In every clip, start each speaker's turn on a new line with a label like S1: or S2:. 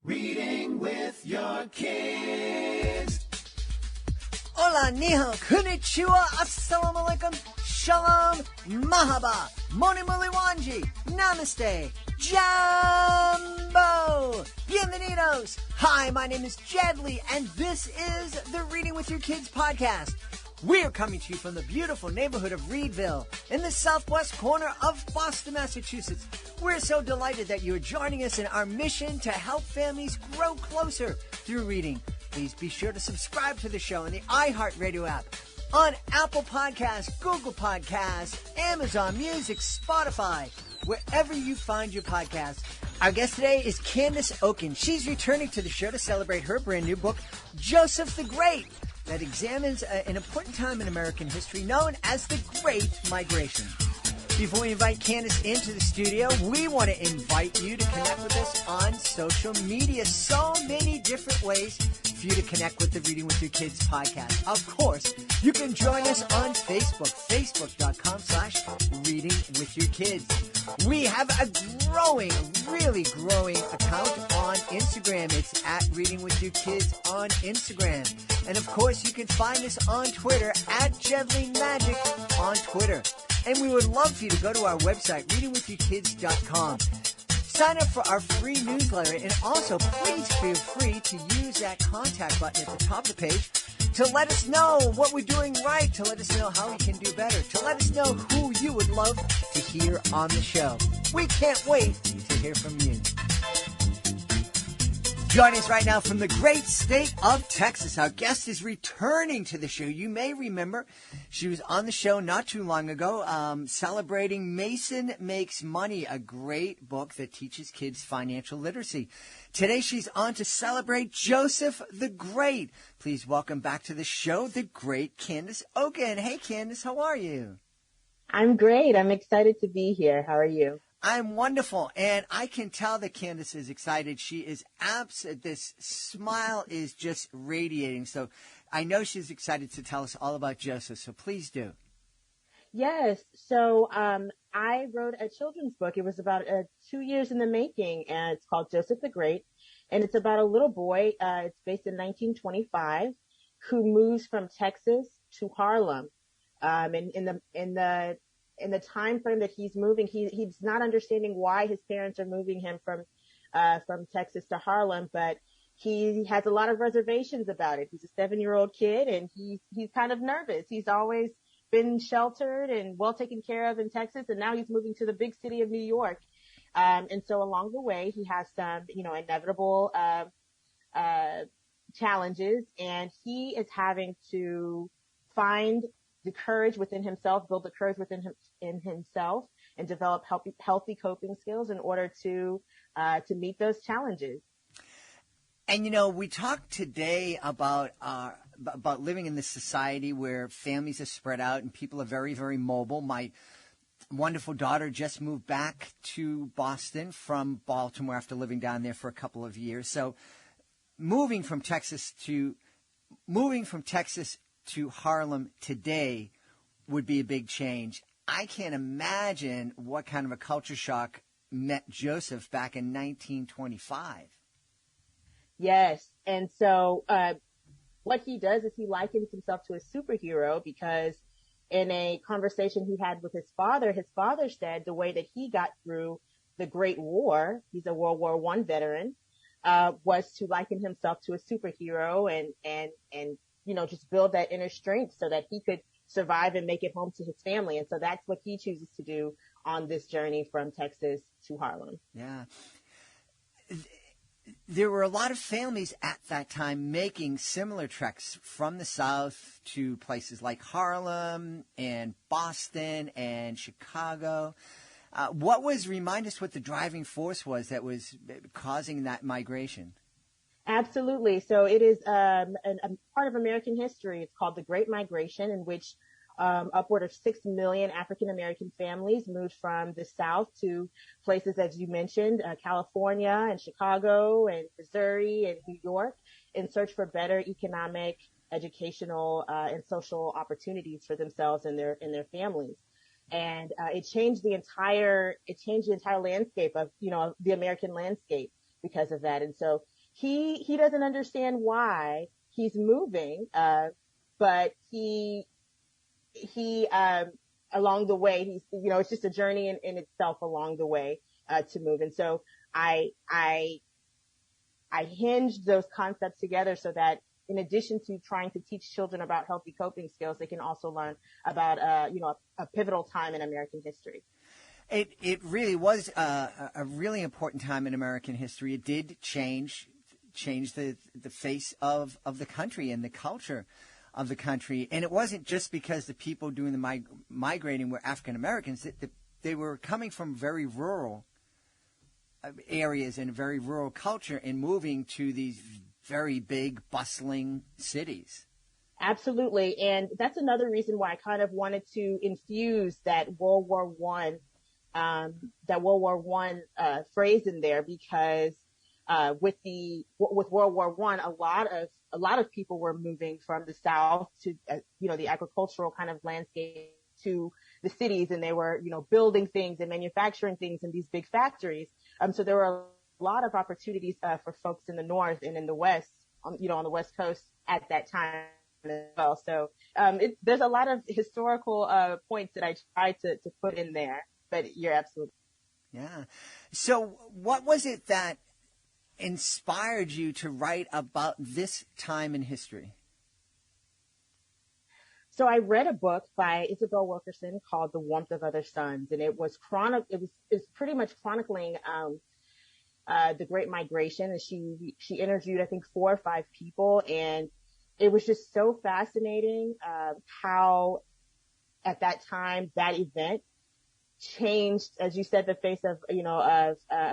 S1: Reading with your kids.
S2: Hola, niho, konnichiwa, assalamu alaikum, shalom, mahaba, moni muliwanji, namaste, jambo, bienvenidos. Hi, my name is Jedley, and this is the Reading with Your Kids podcast. We're coming to you from the beautiful neighborhood of Reedville in the southwest corner of Boston, Massachusetts. We're so delighted that you're joining us in our mission to help families grow closer through reading. Please be sure to subscribe to the show on the iHeartRadio app, on Apple Podcasts, Google Podcasts, Amazon Music, Spotify, wherever you find your podcasts. Our guest today is Candace Okin. She's returning to the show to celebrate her brand new book, Joseph the Great, that examines an important time in American history known as the Great Migration. Before we invite Candace into the studio, we want to invite you to connect with us on social media. So many different ways for you to connect with the Reading with Your Kids podcast. Of course, you can join us on Facebook, facebook.com/Reading with Your Kids. We have a really growing account on Instagram. It's at Reading with Your Kids on Instagram. And of course, you can find us on Twitter at JedleyMagic on Twitter. And we would love for you to go to our website, readingwithyourkids.com. Sign up for our free newsletter, and also please feel free to use that contact button at the top of the page to let us know what we're doing right, to let us know how we can do better, to let us know who you would love to hear on the show. We can't wait to hear from you. Joining us right now from the great state of Texas, our guest is returning to the show. You may remember she was on the show not too long ago, celebrating Mason Makes Money, a great book that teaches kids financial literacy. Today she's on to celebrate Joseph the Great. Please welcome back to the show the great Candace Okin. Hey, Candace, how are you?
S3: I'm great. I'm excited to be here. How are you?
S2: I'm wonderful, and I can tell that Candace is excited. She is this smile is just radiating. So I know she's excited to tell us all about Joseph, so please do.
S3: Yes. So I wrote a children's book. It was about 2 years in the making, and it's called Joseph the Great, and it's about a little boy. It's based in 1925, who moves from Texas to Harlem. And in the time frame that he's moving, he's not understanding why his parents are moving him from Texas to Harlem, but he has a lot of reservations about it. He's a 7-year-old kid, and he's kind of nervous. He's always been sheltered and well taken care of in Texas, and now he's moving to the big city of New York. And so along the way, he has some, inevitable challenges, and he is having to find the courage within himself, build the courage within himself, and develop healthy coping skills in order to meet those challenges.
S2: And we talked today about living in this society where families are spread out and people are very, very mobile. My wonderful daughter just moved back to Boston from Baltimore after living down there for a couple of years. So moving from Texas to Harlem today would be a big change. I can't imagine what kind of a culture shock met Joseph back in 1925.
S3: Yes. And so what he does is he likens himself to a superhero, because in a conversation he had with his father said the way that he got through the Great War, he's a World War I veteran, was to liken himself to a superhero and just build that inner strength so that he could survive and make it home to his family. And so that's what he chooses to do on this journey from Texas to Harlem.
S2: Yeah. There were a lot of families at that time making similar treks from the South to places like Harlem and Boston and Chicago. Remind us what the driving force was that was causing that migration.
S3: Absolutely. So it is a part of American history. It's called the Great Migration, in which upward of 6 million African-American families moved from the South to places, as you mentioned, California and Chicago and Missouri and New York, in search for better economic, educational, and social opportunities for themselves and their families. And it changed the entire landscape of the American landscape. because of that. And so he doesn't understand why he's moving, but he along the way, it's just a journey in itself along the way, to move. And so I hinged those concepts together so that in addition to trying to teach children about healthy coping skills, they can also learn about, a pivotal time in American history.
S2: It really was a really important time in American history. It did change the face of the country and the culture of the country. And it wasn't just because the people doing the migrating were African Americans. They were coming from very rural areas and a very rural culture and moving to these very big, bustling cities.
S3: Absolutely. And that's another reason why I kind of wanted to infuse that World War One phrase in there, because with World War One, a lot of people were moving from the South to the agricultural kind of landscape to the cities, and they were building things and manufacturing things in these big factories. So there were a lot of opportunities for folks in the North and in the West, on the West Coast at that time as well. So there's a lot of historical points that I tried to put in there. But you're absolutely.
S2: Yeah. So what was it that inspired you to write about this time in history?
S3: So I read a book by Isabel Wilkerson called The Warmth of Other Suns, and it was pretty much chronicling the Great Migration. And she interviewed, I think, 4 or 5 people, and it was just so fascinating how at that time that event changed, as you said, the face of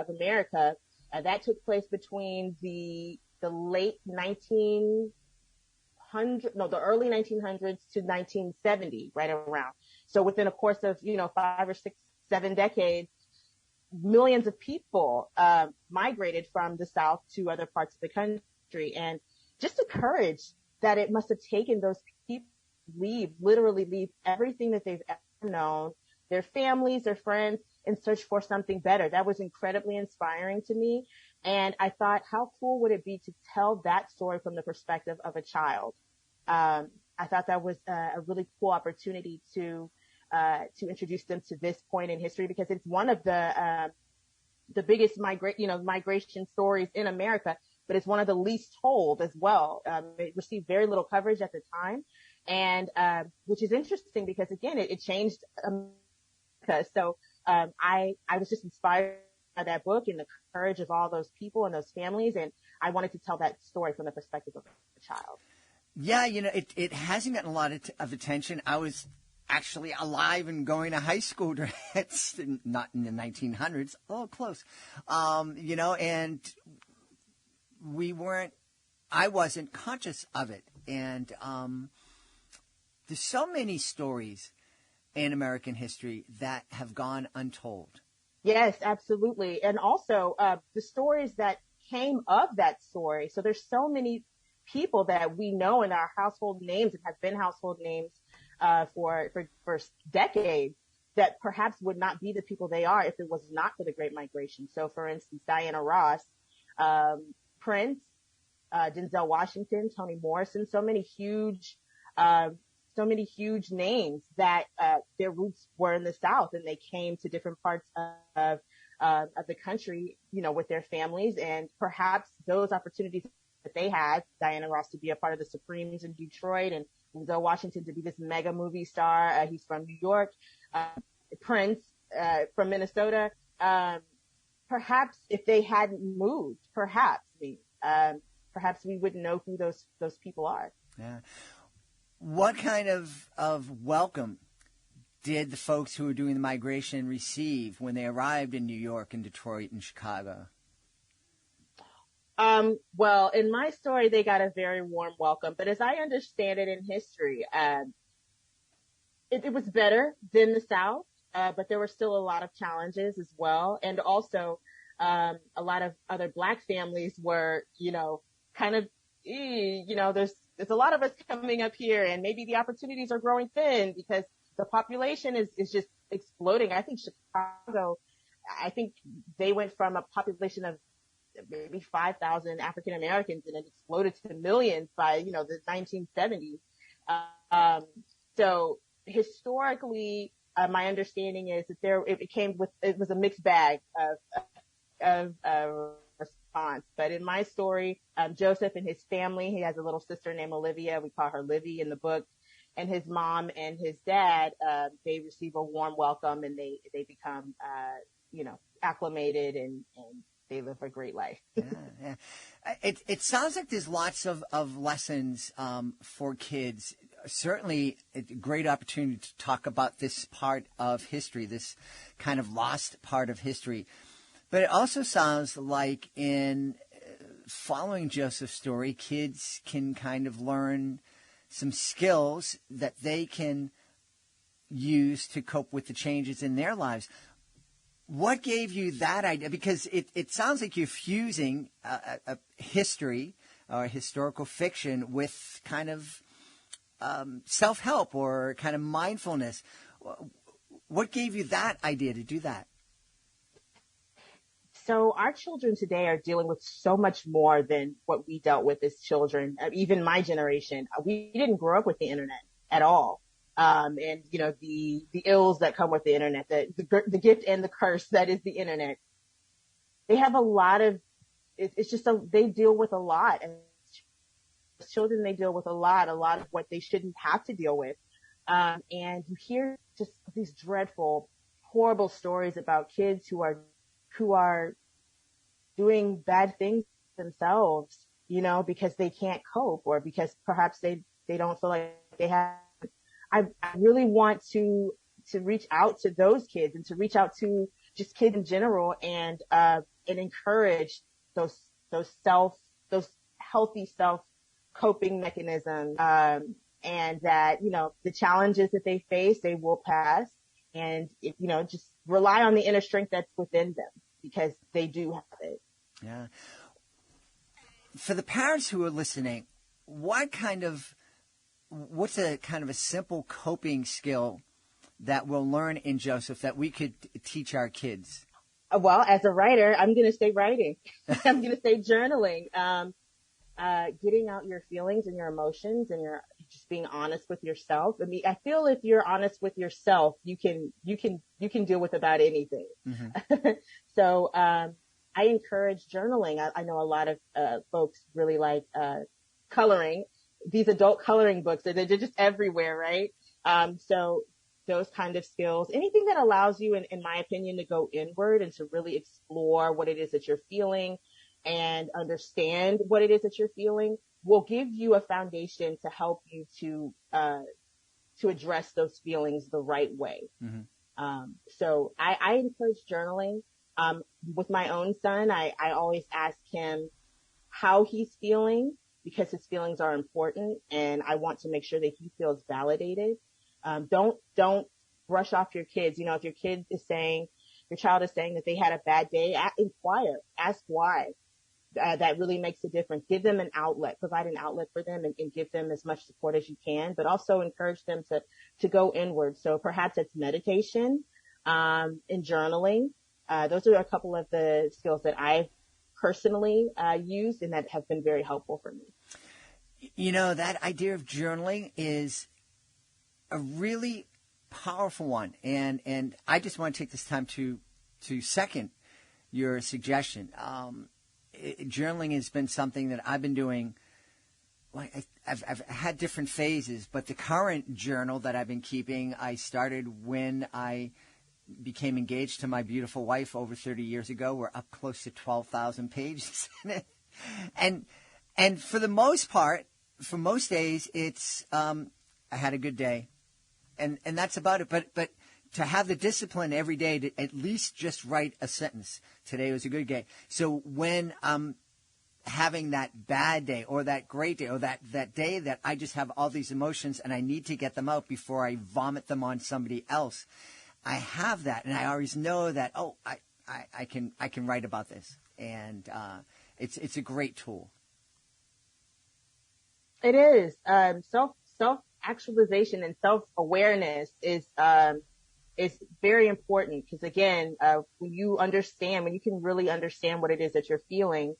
S3: America. That took place between the early 1900s to 1970, right around. So within a course of 5 or 6, 7 decades, millions of people migrated from the South to other parts of the country, and just the courage that it must have taken those people to literally leave everything that they've ever known, their families, their friends, in search for something better. That was incredibly inspiring to me. And I thought, how cool would it be to tell that story from the perspective of a child? I thought that was a really cool opportunity to introduce them to this point in history, because it's one of the biggest migration stories in America, but it's one of the least told as well. It received very little coverage at the time, and which is interesting because again, it changed America. So I was just inspired by that book and the courage of all those people and those families, and I wanted to tell that story from the perspective of a child.
S2: Yeah, it hasn't gotten a lot of attention. I was actually alive and going to high school during it's not in the 1900s. Oh, close. And I wasn't conscious of it. And there's so many stories in American history that have gone untold.
S3: Yes, absolutely. And also the stories that came of that story. So there's so many people that we know in our household names and have been household names for decades that perhaps would not be the people they are if it was not for the Great Migration. So, for instance, Diana Ross, Prince, Denzel Washington, Toni Morrison, so many huge names that their roots were in the South, and they came to different parts of the country, with their families, and perhaps those opportunities that they had, Diana Ross to be a part of the Supremes in Detroit, and Denzel Washington to be this mega movie star. He's from New York. Prince from Minnesota. Perhaps if they hadn't moved, perhaps we wouldn't know who those people are.
S2: Yeah. What kind of welcome did the folks who were doing the migration receive when they arrived in New York and Detroit and Chicago?
S3: Well, in my story, they got a very warm welcome, but as I understand it in history, it was better than the South, but there were still a lot of challenges as well. And also, a lot of other Black families were, kind of, there's a lot of us coming up here, and maybe the opportunities are growing thin because the population is just exploding. I think Chicago, they went from a population of maybe 5,000 African Americans, and it exploded to millions by, the 1970s. Um, so historically, my understanding is that it was a mixed bag of response. But in my story, Joseph and his family, he has a little sister named Olivia. We call her Livy in the book. And his mom and his dad, they receive a warm welcome, and they become, acclimated, and they live a great life.
S2: Yeah. It sounds like there's lots of lessons for kids. Certainly a great opportunity to talk about this part of history, this kind of lost part of history. But it also sounds like in following Joseph's story, kids can kind of learn some skills that they can use to cope with the changes in their lives. What gave you that idea? Because it sounds like you're fusing a history or historical fiction with kind of self-help or kind of mindfulness. What gave you that idea to do that?
S3: So our children today are dealing with so much more than what we dealt with as children. Even my generation, we didn't grow up with the internet at all. And the ills that come with the internet, the gift and the curse that is the internet. They have a lot of, it's just they deal with a lot. And as children, they deal with a lot of what they shouldn't have to deal with. And you hear just these dreadful, horrible stories about kids who are doing bad things themselves, because they can't cope, or because perhaps they don't feel like they have. I really want to reach out to those kids, and to reach out to just kids in general, and encourage those healthy self coping mechanisms, and that, the challenges that they face, they will pass, and just rely on the inner strength that's within them, because they do have it.
S2: Yeah. For the parents who are listening, what's a kind of a simple coping skill that we'll learn in Joseph that we could teach our kids?
S3: Well, as a writer, I'm going to say writing. I'm going to say journaling. Getting out your feelings and your emotions, and you're just being honest with yourself. I mean, I feel if you're honest with yourself, you can deal with about anything. Mm-hmm. So, I encourage journaling. I know a lot of, folks really like, coloring, these adult coloring books. They're just everywhere, right? So those kind of skills, anything that allows you, in my opinion, to go inward and to really explore what it is that you're feeling and understand what it is that you're feeling, will give you a foundation to help you to address those feelings the right way. Mm-hmm. So I encourage journaling. With my own son, I always ask him how he's feeling, because his feelings are important, and I want to make sure that he feels validated. Don't brush off your kids. If your child is saying that they had a bad day, inquire, ask why. That really makes a difference. Give them an outlet, provide an outlet for them, and give them as much support as you can, but also encourage them to go inward. So perhaps it's meditation, and journaling. Those are a couple of the skills that I've personally used, and that have been very helpful for me.
S2: That idea of journaling is a really powerful one, and I just want to take this time to second your suggestion. Journaling has been something that I've been doing. I've had different phases, but the current journal that I've been keeping, I started when I became engaged to my beautiful wife over 30 years ago. We're up close to 12,000 pages in it. And for the most part, for most days, it's I had a good day, and that's about it. But to have the discipline every day to at least just write a sentence. Today was a good day. So when I'm having that bad day or that great day or that day that I just have all these emotions and I need to get them out before I vomit them on somebody else, I have that, and I always know that, I can write about this, and it's a great tool.
S3: It is. Self actualization and self awareness is is very important because again, when you can really understand what it is that you're feeling,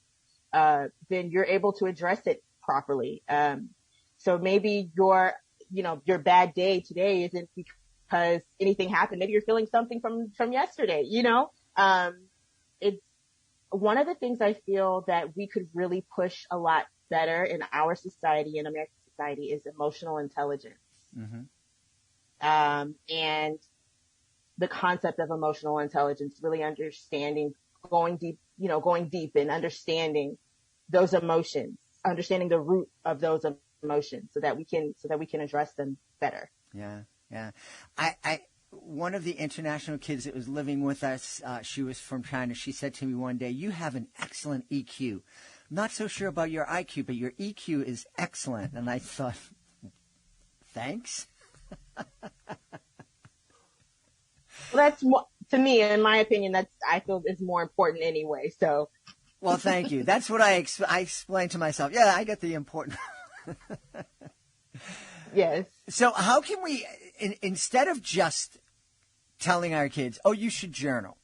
S3: then you're able to address it properly. So maybe your bad day today isn't because anything happened. Maybe you're feeling something from yesterday, it's one of the things I feel that we could really push a lot better in our society, in American society, is emotional intelligence.
S2: Mm-hmm.
S3: And the concept of emotional intelligence, really understanding, going deep and understanding those emotions, understanding the root of those emotions so that we can address them better.
S2: Yeah. Yeah. One of the international kids that was living with us, she was from China. She said to me one day, "You have an excellent EQ. I'm not so sure about your IQ, but your EQ is excellent." And I thought, thanks.
S3: Well, that's more, to me, in my opinion, I feel is more important anyway. So,
S2: well, thank you. That's what I explained to myself. Yeah, I get the important.
S3: Yes.
S2: So how can we, instead of just telling our kids, "Oh, you should journal,"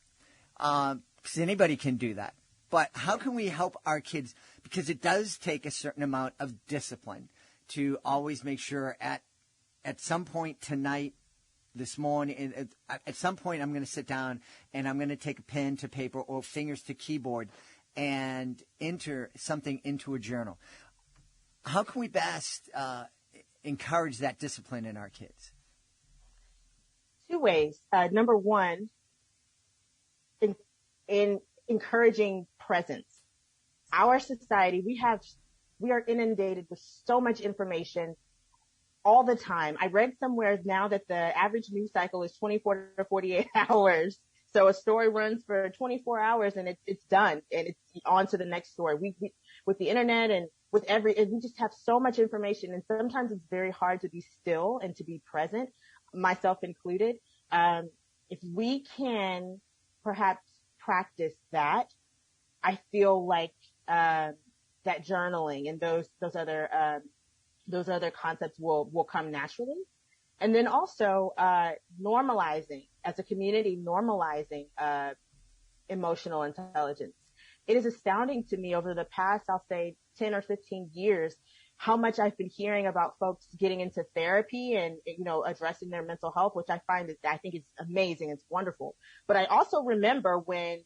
S2: because anybody can do that, but how can we help our kids? Because it does take a certain amount of discipline to always make sure at some point tonight, this morning, at some point, I'm going to sit down and I'm going to take a pen to paper or fingers to keyboard and enter something into a journal. How can we best encourage that discipline in our kids?
S3: Two ways. Number one, in encouraging presence. Our society, we are inundated with so much information all the time. I read somewhere now that the average news cycle is 24 to 48 hours. So a story runs for 24 hours and it's done and it's on to the next story. We with the internet and we just have so much information, and sometimes it's very hard to be still and to be present, myself included. If we can perhaps practice that, I feel like, that journaling and those other concepts will come naturally. And then also, normalizing as a community, normalizing, emotional intelligence. It is astounding to me over the past, I'll say 10 or 15 years, how much I've been hearing about folks getting into therapy and, addressing their mental health, which I think is amazing. It's wonderful. But I also remember when,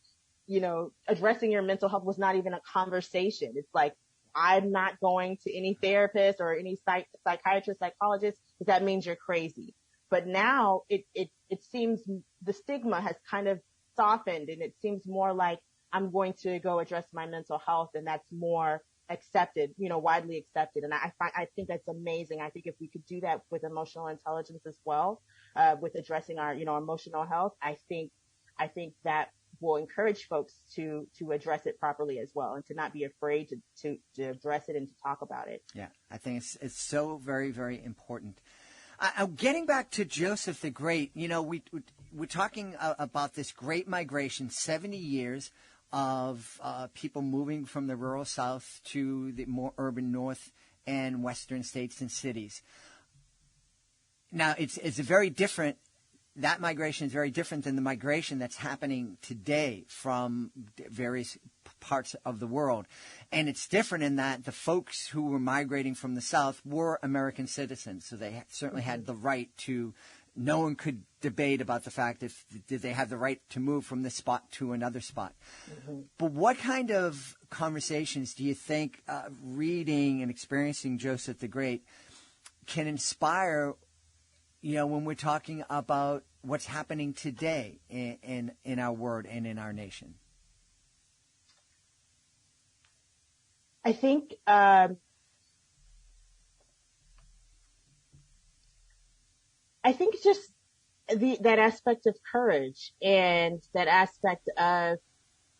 S3: addressing your mental health was not even a conversation. It's like, I'm not going to any therapist or any psychiatrist, psychologist, because that means you're crazy. But now it seems the stigma has kind of softened, and it seems more like I'm going to go address my mental health, and that's more accepted, widely accepted. And I think that's amazing. I think if we could do that with emotional intelligence as well, with addressing our, emotional health, I think that will encourage folks to address it properly as well, and to not be afraid to address it and to talk about it.
S2: Yeah, I think it's so very, very important. Getting back to Joseph the Great, we're talking about this great migration, 70 years of people moving from the rural South to the more urban North and Western states and cities. Now, it's a very different. That migration is very different than the migration that's happening today from various parts of the world. And it's different in that the folks who were migrating from the South were American citizens. So they certainly had the right to, no one could debate about the fact if did they have the right to move from this spot to another spot. Mm-hmm. But what kind of conversations do you think reading and experiencing Joseph the Great can inspire, when we're talking about what's happening today in our world and in our nation?
S3: I think just that aspect of courage and that aspect of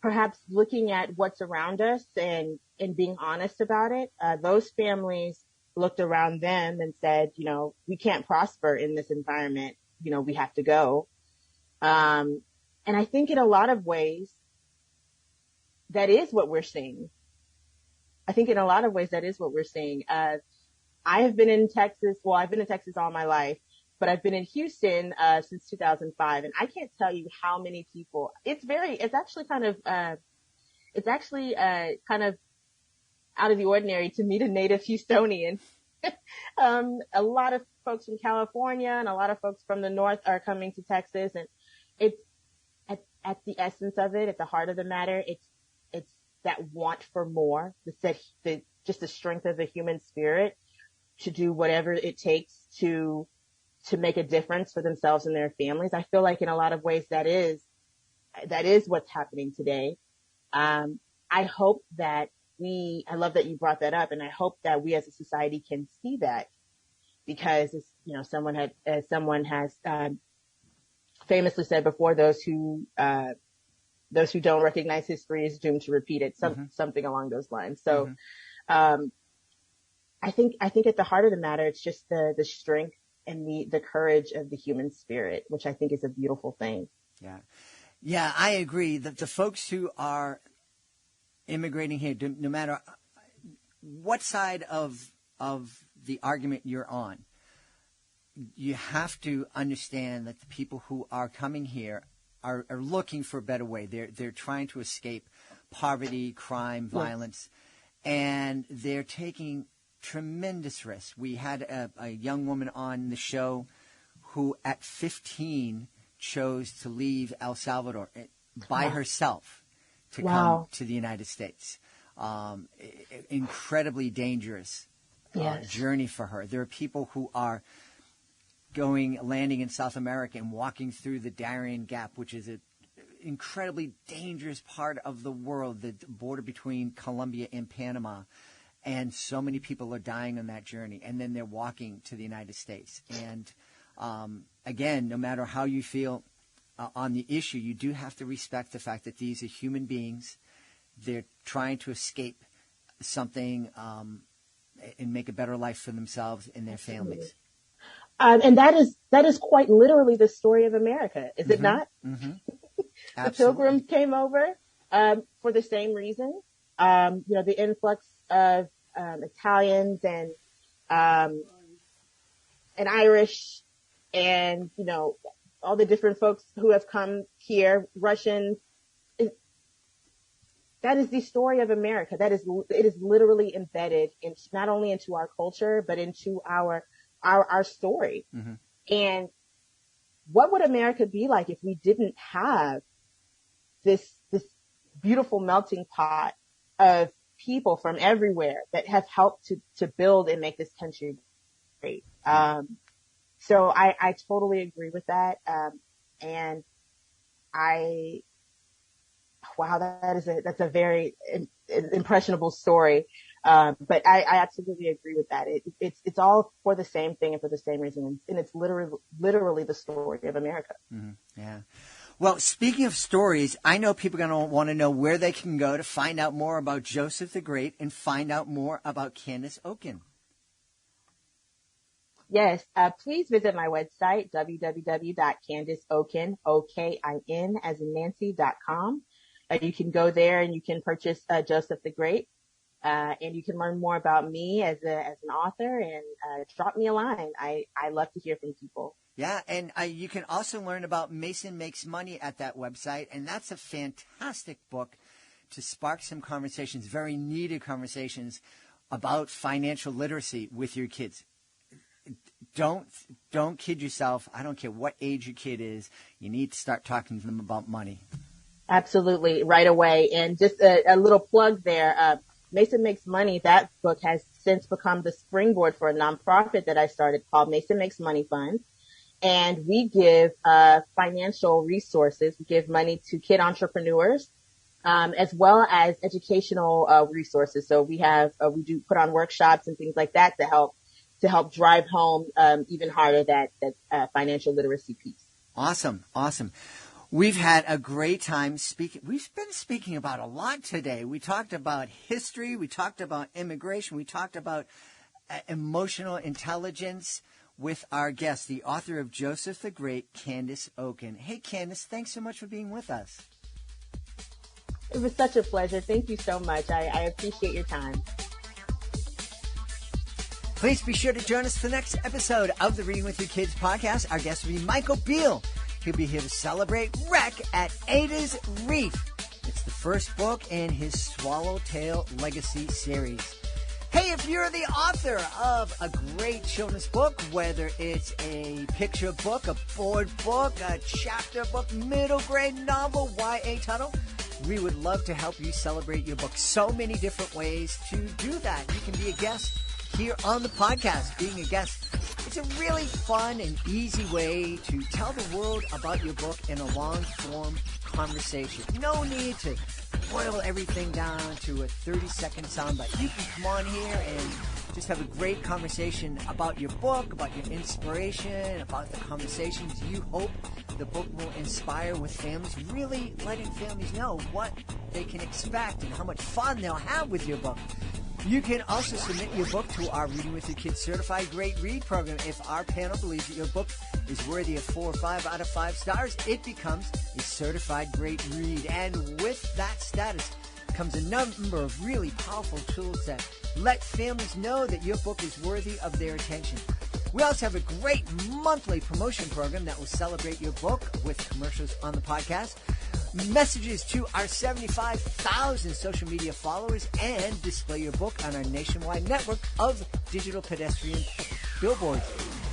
S3: perhaps looking at what's around us and being honest about it. Those families looked around them and said, we can't prosper in this environment. We have to go. And I think in a lot of ways, that is what we're seeing. I have been in Texas. Well, I've been in Texas all my life. but I've been in Houston since 2005, and I can't tell you how many people. It's actually kind of out of the ordinary to meet a native Houstonian. A lot of folks from California and a lot of folks from the north are coming to Texas, and it's at the essence of it, at the heart of the matter, it's that want for more, just the strength of the human spirit to do whatever it takes to make a difference for themselves and their families. I feel like in a lot of ways that is what's happening today. I hope that I love that you brought that up, and I hope that we as a society can see that, because someone has famously said before, those who don't recognize history is doomed to repeat it, something along those lines. So, I think at the heart of the matter, it's just the strength and the courage of the human spirit, which I think is a beautiful thing.
S2: Yeah. Yeah, I agree. The folks who are immigrating here, no matter what side of the argument you're on, you have to understand that the people who are coming here are looking for a better way. They're trying to escape poverty, crime, violence, and they're taking tremendous risks. We had a young woman on the show who at 15 chose to leave El Salvador by herself to come to the United States. Incredibly dangerous journey for her. There are people who are landing in South America and walking through the Darien Gap, which is an incredibly dangerous part of the world, the border between Colombia and Panama. And so many people are dying on that journey. And then they're walking to the United States. And again, no matter how you feel on the issue, you do have to respect the fact that these are human beings. They're trying to escape something and make a better life for themselves and their families.
S3: And that is quite literally the story of America, is it not? The Pilgrims came over for the same reason. The influx of Italians and Irish and all the different folks who have come here, Russians. That is the story of America. It is literally embedded not only into our culture but into our story. And what would America be like if we didn't have this beautiful melting pot of people from everywhere that have helped to build and make this country great? So I totally agree with that. And that's a very impressionable story. But I absolutely agree with that. It's all for the same thing and for the same reason. And it's literally the story of America.
S2: Yeah. Well, speaking of stories, I know people are going to want to know where they can go to find out more about Joseph the Great and find out more about Candace Okin.
S3: Yes, please visit my website, www.candaceokin, O-K-I-N, as in Nancy.com. You can go there and you can purchase Joseph the Great, and you can learn more about me as an author, and drop me a line. I love to hear from people.
S2: Yeah, and you can also learn about Mason Makes Money at that website, and that's a fantastic book to spark some conversations, very needed conversations about financial literacy with your kids. Don't kid yourself. I don't care what age your kid is. You need to start talking to them about money.
S3: Absolutely, right away. And just a little plug there. Mason Makes Money, that book has since become the springboard for a nonprofit that I started called Mason Makes Money Fund. And we give financial resources. We give money to kid entrepreneurs, as well as educational resources. So we do put on workshops and things like that to help drive home even harder that financial literacy piece.
S2: Awesome. We've had a great time speaking. We've been speaking about a lot today. We talked about history. We talked about immigration. We talked about emotional intelligence with our guest, the author of Joseph the Great, Candace Okin. Hey, Candace, thanks so much for being with us.
S3: It was such a pleasure. Thank you so much. I appreciate your time.
S2: Please be sure to join us for the next episode of the Reading with Your Kids podcast. Our guest will be Michael Beale. He'll be here to celebrate Wreck at Ada's Reef. It's the first book in his Swallowtail Legacy series. Hey, if you're the author of a great children's book, whether it's a picture book, a board book, a chapter book, middle grade novel, YA title, we would love to help you celebrate your book. So many different ways to do that. You can be a guest here on the podcast. Being a guest, it's a really fun and easy way to tell the world about your book in a long-form conversation. No need to boil everything down to a 30-second soundbite. You can come on here and just have a great conversation about your book, about your inspiration, about the conversations you hope the book will inspire with families, really letting families know what they can expect and how much fun they'll have with your book. You can also submit your book to our Reading with Your Kids Certified Great Read program. If our panel believes that your book is worthy of 4 or 5 out of 5 stars, it becomes a certified great read. And with that status comes a number of really powerful tools that let families know that your book is worthy of their attention. We also have a great monthly promotion program that will celebrate your book with commercials on the podcast, messages to our 75,000 social media followers, and display your book on our nationwide network of digital pedestrian billboards.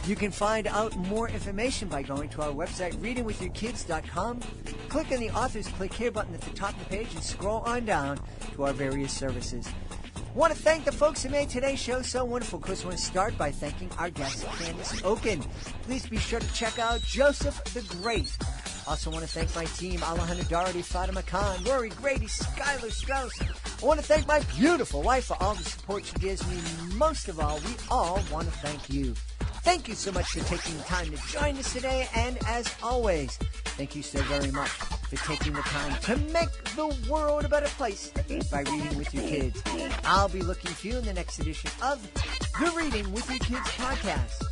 S2: You can find out more information by going to our website, readingwithyourkids.com. Click on the Authors Click Here button at the top of the page and scroll on down to our various services. I want to thank the folks who made today's show so wonderful. Of course, I want to start by thanking our guest, Candace Okin. Please be sure to check out Joseph the Great. Also want to thank my team, Alejandro Doherty, Fatima Khan, Rory Grady, Skylar Strauss. I want to thank my beautiful wife for all the support she gives me. Most of all, we all want to thank you. Thank you so much for taking the time to join us today. And as always, thank you so very much for taking the time to make the world a better place by reading with your kids. I'll be looking for you in the next edition of the Reading with Your Kids podcast.